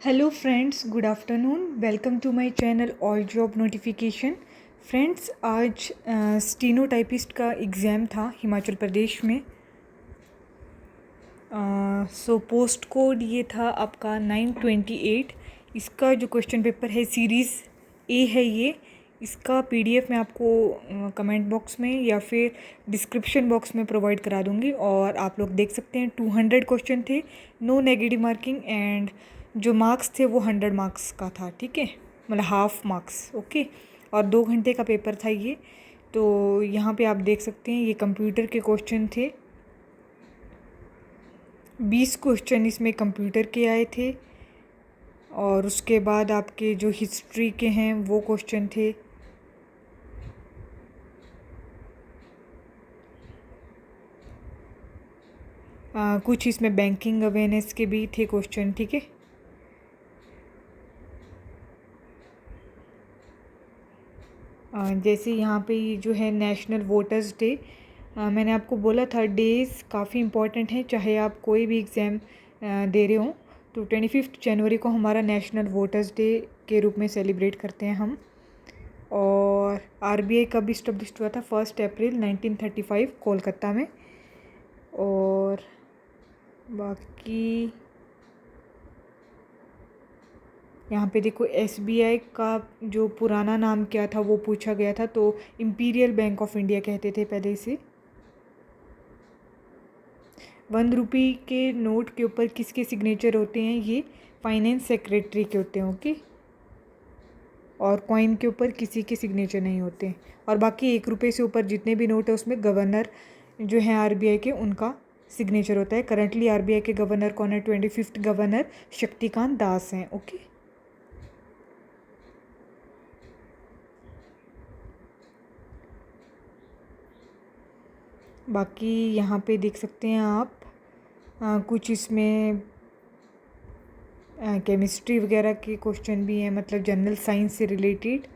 Hello friends, good afternoon. Welcome to my channel all job notification. Friends, आज stenotypist का exam था हिमाचल प्रदेश में। Post code ये था आपका 928। इसका जो क्वेश्चन पेपर है सीरीज़ ए है ये। इसका पीडीएफ मैं आपको कमेंट बॉक्स में या फिर डिस्क्रिप्शन बॉक्स में प्रोवाइड करा दूँगी और आप लोग देख सकते हैं। 200 क्वेश्चन थे, नो नेगेटिव मार्किंग, एंड जो मार्क्स थे वो 100 मार्क्स का था। ठीक है, मतलब हाफ मार्क्स। ओके, और 2 घंटे का पेपर था ये। तो यहाँ पे आप देख सकते हैं ये कंप्यूटर के क्वेश्चन थे। 20 क्वेश्चन इसमें कंप्यूटर के आए थे और उसके बाद आपके जो हिस्ट्री के हैं वो क्वेश्चन थे। कुछ इसमें बैंकिंग अवेयरनेस के भी थे क्वेश्चन। ठीक है, जैसे यहाँ पे ये जो है नेशनल वोटर्स डे, मैंने आपको बोला था डेज़ काफ़ी इम्पॉर्टेंट हैं चाहे आप कोई भी एग्ज़ाम दे रहे हो। तो 25 जनवरी को हमारा नेशनल वोटर्स डे के रूप में सेलिब्रेट करते हैं हम। और आरबीआई कब इस्टेब्लिश हुआ था? 1 अप्रैल 1935 कोलकाता में। और बाकी यहाँ पे देखो एसबीआई का जो पुराना नाम क्या था वो पूछा गया था, तो इम्पीरियल बैंक ऑफ इंडिया कहते थे पहले इसे। 1 रुपये के नोट के ऊपर किसके सिग्नेचर होते हैं? ये फाइनेंस सेक्रेटरी के होते हैं। ओके, और कॉइन के ऊपर किसी के सिग्नेचर नहीं होते। और बाकी 1 रुपये से ऊपर जितने भी नोट है उसमें गवर्नर जो है आरबीआई के, उनका सिग्नेचर होता है। करंटली आरबीआई के गवर्नर कौन है? 25th गवर्नर शक्तिकांत दास हैं। ओके, बाकी यहाँ पे देख सकते हैं आप कुछ इसमें केमिस्ट्री वगैरह के क्वेश्चन भी हैं, मतलब जनरल साइंस से रिलेटेड।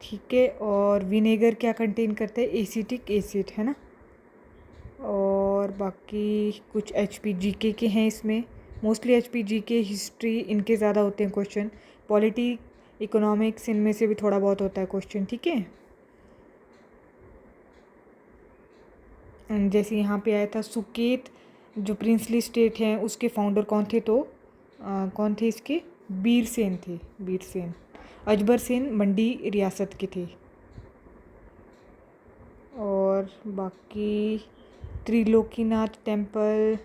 ठीक है, और विनेगर क्या कंटेन करता है? एसिटिक एसिड, है ना। और बाकी कुछ एचपीजीके के हैं इसमें, मोस्टली एचपीजीके, हिस्ट्री, इनके ज़्यादा होते हैं क्वेश्चन। पॉलिटी, इकोनॉमिक्स, इनमें से भी थोड़ा बहुत होता है क्वेश्चन। ठीक है, जैसे यहाँ पे आया था सुकेत, जो प्रिंसली स्टेट है उसके फाउंडर कौन थे? तो कौन थे इसके? बीर सेन थे, बीर सेन। अजबर सेन मंडी रियासत के थे। और बाकी त्रिलोकीनाथ टेम्पल,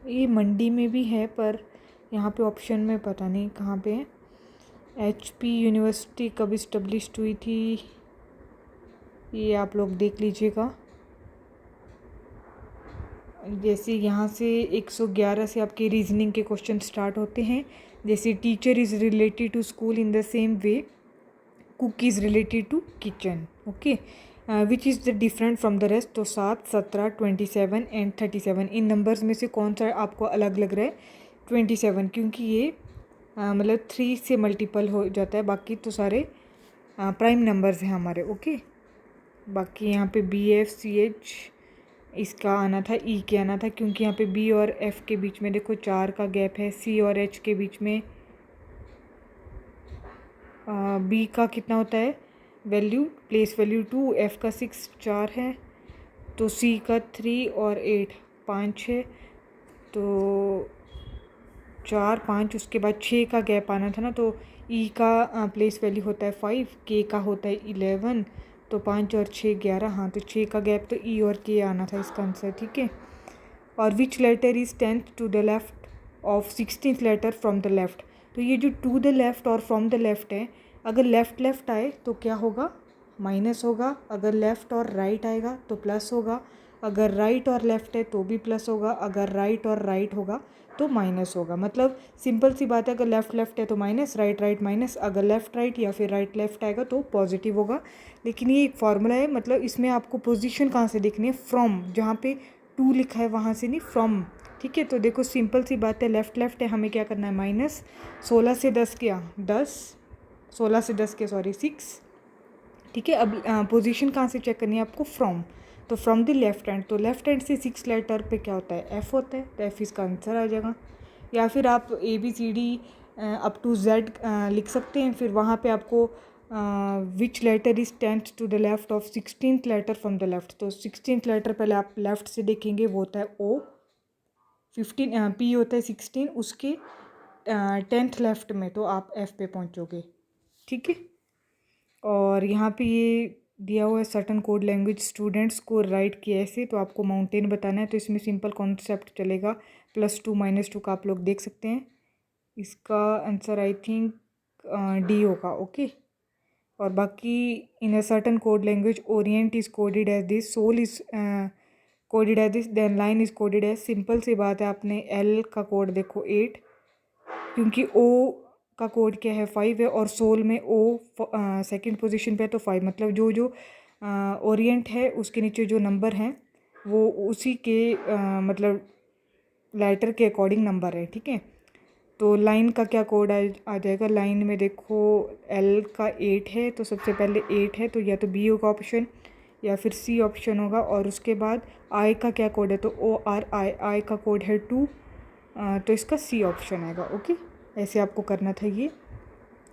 ये मंडी में भी है पर यहाँ पे ऑप्शन में पता नहीं कहाँ पे है। एचपी यूनिवर्सिटी कब इस्टब्लिश्ड हुई थी ये आप लोग देख लीजिएगा। जैसे यहाँ से 111 से आपके रीजनिंग के क्वेश्चन स्टार्ट होते हैं। जैसे teacher is related to school in the same way cook is related to kitchen. Okay, which is the different from the rest? तो 7, 17, 27 एंड 37, इन नंबर्स में से कौन सा आपको अलग लग रहा है? 27, क्योंकि ये मतलब 3 से मल्टीपल हो जाता है, बाकी तो सारे प्राइम नंबर्स हैं हमारे। ओके, बाकी यहाँ पे BF CH इसका आना था, ई के आना था, क्योंकि यहाँ पे बी और एफ के बीच में देखो 4 का गैप है। सी और एच के बीच में बी का कितना होता है वैल्यू? प्लेस वैल्यू 2, एफ का 6, 4 है, तो सी का 3 और 8, 5 है। तो 4, 5, उसके बाद 6 का गैप आना था ना, तो ई का प्लेस वैल्यू होता है 5, के का होता है 11, तो 5 और 6 11। हाँ, तो 6 का गैप, तो ई और के आना था इसका आंसर। ठीक है, और which letter is 10th to the left of 16th letter from the left? तो ये जो टू द लेफ्ट और फ्रॉम द लेफ्ट है, अगर लेफ्ट लेफ्ट आए तो क्या होगा? माइनस होगा। अगर लेफ्ट और राइट आएगा तो प्लस होगा। अगर राइट और लेफ्ट है तो भी प्लस होगा। अगर राइट और राइट होगा तो माइनस होगा। मतलब सिंपल सी बात है, अगर लेफ्ट लेफ्ट है तो माइनस, राइट राइट माइनस, अगर लेफ्ट राइट या फिर राइट लेफ्ट आएगा तो पॉजिटिव होगा। लेकिन ये एक फॉर्मूला है, मतलब इसमें आपको पोजीशन कहाँ से देखनी है? फ्रॉम, जहाँ पे 2 लिखा है वहाँ से नहीं, फ्रॉम। ठीक है, तो देखो सिंपल सी बात है, लेफ्ट लेफ्ट है, हमें क्या करना है? माइनस। 16 से 10 क्या? 10, 16 से 10 के सॉरी 6। ठीक है, अब पोजीशन कहाँ से चेक करनी है आपको, फ्रॉम। तो फ्रॉम द लेफ्ट हैंड, तो लेफ्ट हैंड से 6 लेटर पे क्या होता है, एफ होता है, तो एफ इसका आंसर आ जाएगा। या फिर आप ABCD अप टू Z लिख सकते हैं, फिर वहाँ पे आपको which letter is 10th to the left of 16th letter from the left, तो 16th लेटर पहले आप लेफ्ट से देखेंगे, वो होता है O। 15 P होता है 16, उसके 10th लेफ्ट में, तो आप F पे पहुँचोगे। ठीक है, और यहाँ पे ये दिया हुआ है सर्टन कोड लैंग्वेज स्टूडेंट्स को राइट किया ऐसे, तो आपको माउंटेन बताना है, तो इसमें सिंपल कॉन्सेप्ट चलेगा, +2 -2 का आप लोग देख सकते हैं। इसका आंसर आई थिंक D होगा। ओके, और बाकी in a certain code language orient is coded as this, soul is coded as this, then line is coded as, simple सी बात है, आपने L का कोड देखो 8, क्योंकि O का कोड क्या है 5 है, और सोल में O सेकंड पोजीशन पे है, तो 5 मतलब जो जो ओरिएंट है उसके नीचे जो नंबर हैं वो उसी के मतलब लेटर के अकॉर्डिंग नंबर है। ठीक है, तो लाइन का क्या कोड आ जाएगा, लाइन में देखो L का 8 है, तो सबसे पहले 8 है, तो या तो B होगा ऑप्शन या फिर C ऑप्शन होगा, और उसके बाद I का क्या कोड है, तो ORI का कोड है 2, तो इसका C ऑप्शन आएगा। ओके, ऐसे आपको करना था ये।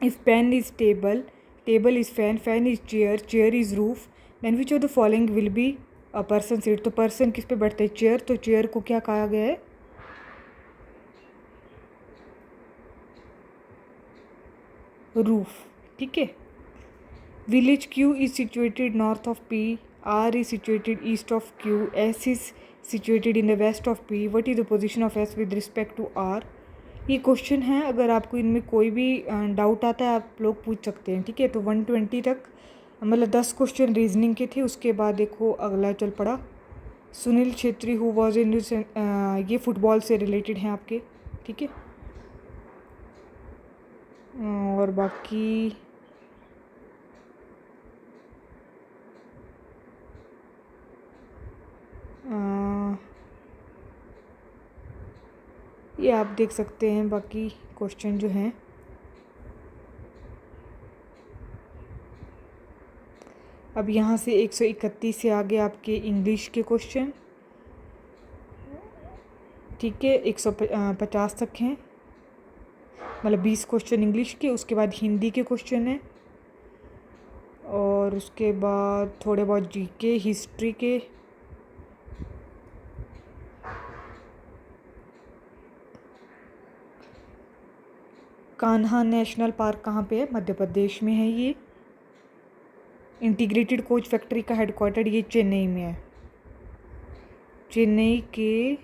If pen is table, table is fan, fan is chair, chair is roof, then which of the following will be a person seat, तो पर्सन किस पे बैठते हैं, चेयर, तो चेयर को क्या कहा गया है, रूफ। ठीक है, village Q is situated north of P, R is situated east of Q, S is situated in the west of P, what is the position of S with respect to R। ये question है, अगर आपको इनमें कोई भी doubt आता है आप लोग पूछ सकते हैं। ठीक है, तो 120 तक मतलब 10 क्वेश्चन रीजनिंग के थे, उसके बाद देखो अगला चल पड़ा, Sunil Chhetri who was in, ये फुटबॉल से रिलेटेड हैं आपके। ठीक है, और बाकी ये आप देख सकते हैं बाकी क्वेश्चन जो हैं। अब यहाँ से 131 से आगे आपके इंग्लिश के क्वेश्चन। ठीक है, 150 तक हैं, मतलब 20 क्वेश्चन इंग्लिश के, उसके बाद हिंदी के क्वेश्चन हैं, और उसके बाद थोड़े बहुत GK हिस्ट्री के, कान्हा नेशनल पार्क कहाँ पे है, मध्य प्रदेश में है ये। इंटीग्रेटेड कोच फैक्ट्री का हेडक्वार्टर ये चेन्नई में है, चेन्नई के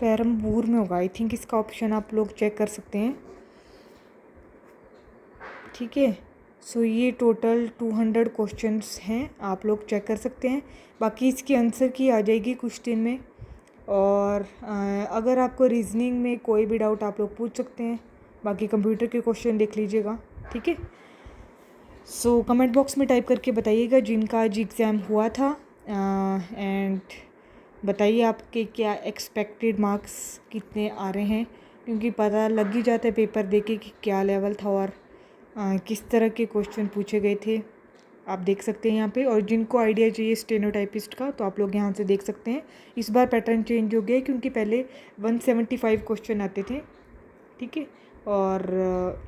पेरम्बूर में होगा आई थिंक, इसका ऑप्शन आप लोग चेक कर सकते हैं। ठीक है, सो ये टोटल 200 क्वेश्चंस हैं, आप लोग चेक कर सकते हैं, बाकी इसकी आंसर की आ जाएगी कुछ दिन में। और अगर आपको रीजनिंग में कोई भी डाउट आप लोग पूछ सकते हैं, बाकी कंप्यूटर के क्वेश्चन देख लीजिएगा। ठीक है, सो कमेंट बॉक्स में टाइप करके बताइएगा जिनका आज एग्ज़ाम हुआ था, एंड बताइए आपके क्या एक्सपेक्टेड मार्क्स कितने आ रहे हैं, क्योंकि पता लग ही जाता है पेपर देके कि क्या लेवल था और किस तरह के क्वेश्चन पूछे गए थे। आप देख सकते हैं यहाँ पे, और जिनको आइडिया चाहिए स्टेनोटाइपिस्ट का तो आप लोग यहाँ से देख सकते हैं। इस बार पैटर्न चेंज हो गया है, क्योंकि पहले 175 क्वेश्चन आते थे। ठीक है, और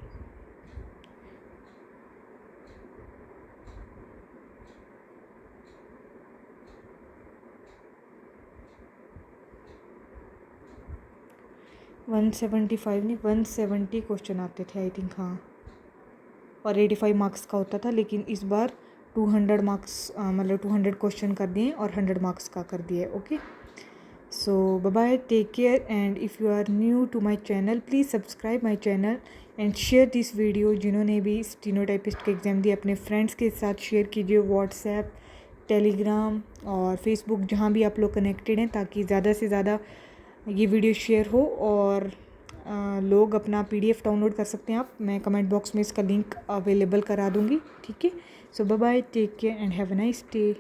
175 नहीं 170 क्वेश्चन आते थे आई थिंक, हाँ, और 85 मार्क्स का होता था, लेकिन इस बार 200 मार्क्स मतलब 200 क्वेश्चन कर दिए और 100 मार्क्स का कर दिए। Okay, so bye bye, take care, and if you are new to my channel please subscribe my channel and share this video. जिन्होंने भी स्टेनोटाइपिस्ट के एग्ज़ाम दिए अपने फ्रेंड्स के साथ शेयर कीजिए, व्हाट्सएप, टेलीग्राम और फेसबुक, जहाँ भी आप लोग कनेक्टेड हैं, ताकि ज़्यादा से ज़्यादा ये वीडियो शेयर हो और लोग अपना PDF डाउनलोड कर सकते हैं। आप, मैं कमेंट बॉक्स में इसका लिंक अवेलेबल करा दूँगी। ठीक है, so bye bye, take care and have a nice day.